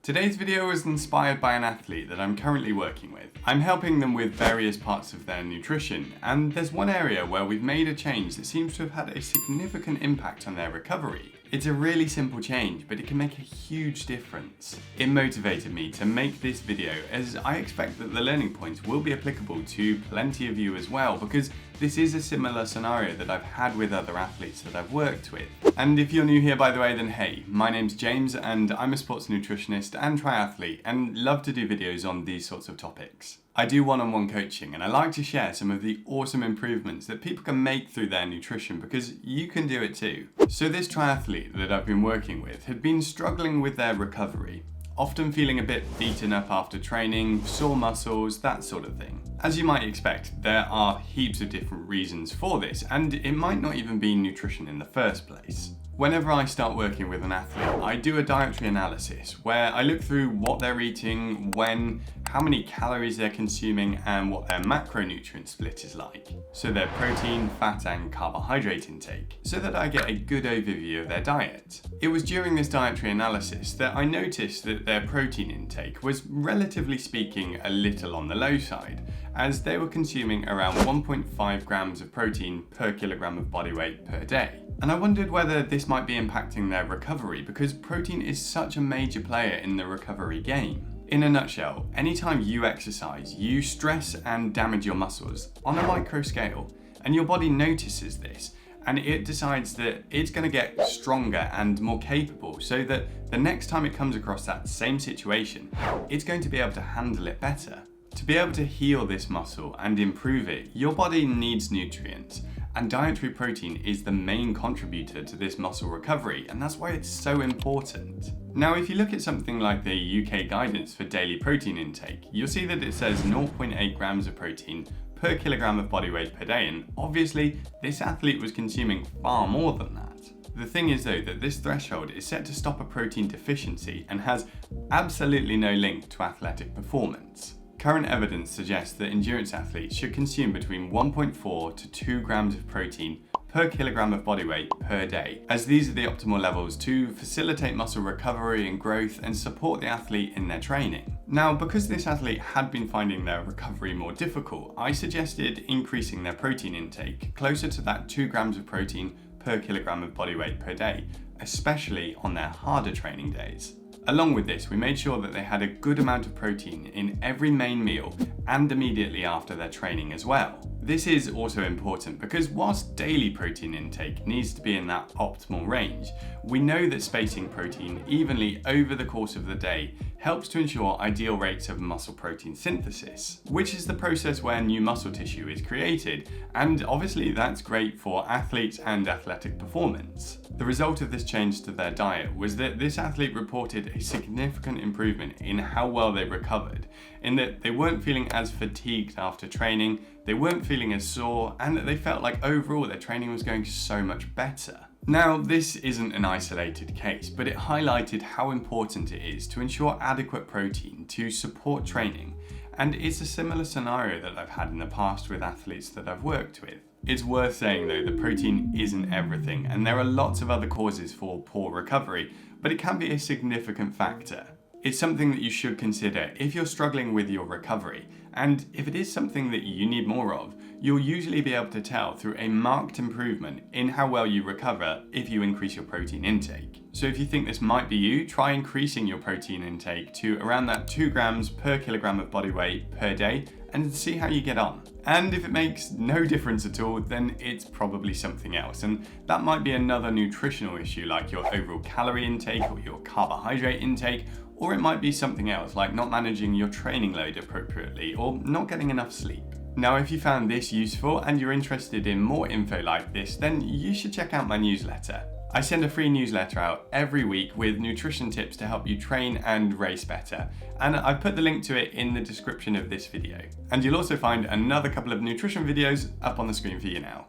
Today's video is inspired by an athlete that I'm currently working with. I'm helping them with various parts of their nutrition, and there's one area where we've made a change that seems to have had a significant impact on their recovery. It's a really simple change, but it can make a huge difference. It motivated me to make this video as I expect that the learning points will be applicable to plenty of you as well, because this is a similar scenario that I've had with other athletes that I've worked with. And if you're new here, by the way, then hey, my name's James and I'm a sports nutritionist and triathlete and love to do videos on these sorts of topics. I do one-on-one coaching and I like to share some of the awesome improvements that people can make through their nutrition because you can do it too. So this triathlete that I've been working with had been struggling with their recovery, often feeling a bit beaten up after training, sore muscles, that sort of thing. As you might expect, there are heaps of different reasons for this, and it might not even be nutrition in the first place. Whenever I start working with an athlete, I do a dietary analysis where I look through what they're eating, when, how many calories they're consuming, and what their macronutrient split is like. So their protein, fat, and carbohydrate intake, so that I get a good overview of their diet. It was during this dietary analysis that I noticed that their protein intake was, relatively speaking, a little on the low side, as they were consuming around 1.5 grams of protein per kilogram of body weight per day. And I wondered whether this might be impacting their recovery because protein is such a major player in the recovery game. In a nutshell, anytime you exercise, you stress and damage your muscles on a micro scale, and your body notices this and it decides that it's going to get stronger and more capable so that the next time it comes across that same situation, it's going to be able to handle it better. To be able to heal this muscle and improve it, your body needs nutrients. And dietary protein is the main contributor to this muscle recovery, and that's why it's so important. Now, if you look at something like the UK guidance for daily protein intake, you'll see that it says 0.8 grams of protein per kilogram of body weight per day, and obviously this athlete was consuming far more than that. The thing is though that this threshold is set to stop a protein deficiency and has absolutely no link to athletic performance. Current evidence suggests that endurance athletes should consume between 1.4 to 2 grams of protein per kilogram of body weight per day, as these are the optimal levels to facilitate muscle recovery and growth and support the athlete in their training. Now, because this athlete had been finding their recovery more difficult, I suggested increasing their protein intake closer to that 2 grams of protein per kilogram of body weight per day, especially on their harder training days. Along with this, we made sure that they had a good amount of protein in every main meal and immediately after their training as well. This is also important because whilst daily protein intake needs to be in that optimal range, we know that spacing protein evenly over the course of the day helps to ensure ideal rates of muscle protein synthesis, which is the process where new muscle tissue is created, and obviously that's great for athletes and athletic performance. The result of this change to their diet was that this athlete reported a significant improvement in how well they recovered, in that they weren't feeling as fatigued after training, they weren't feeling as sore, and that they felt like overall their training was going so much better. Now, this isn't an isolated case, but it highlighted how important it is to ensure adequate protein to support training, and it's a similar scenario that I've had in the past with athletes that I've worked with. It's worth saying though that protein isn't everything, and there are lots of other causes for poor recovery, but it can be a significant factor. It's something that you should consider if you're struggling with your recovery, and if it is something that you need more of, you'll usually be able to tell through a marked improvement in how well you recover if you increase your protein intake. So if you think this might be you, try increasing your protein intake to around that 2 grams per kilogram of body weight per day and see how you get on. And if it makes no difference at all, then it's probably something else, and that might be another nutritional issue like your overall calorie intake or your carbohydrate intake, or it might be something else like not managing your training load appropriately or not getting enough sleep. Now, if you found this useful and you're interested in more info like this, then you should check out my newsletter. I send a free newsletter out every week with nutrition tips to help you train and race better, and I've put the link to it in the description of this video. And you'll also find another couple of nutrition videos up on the screen for you now.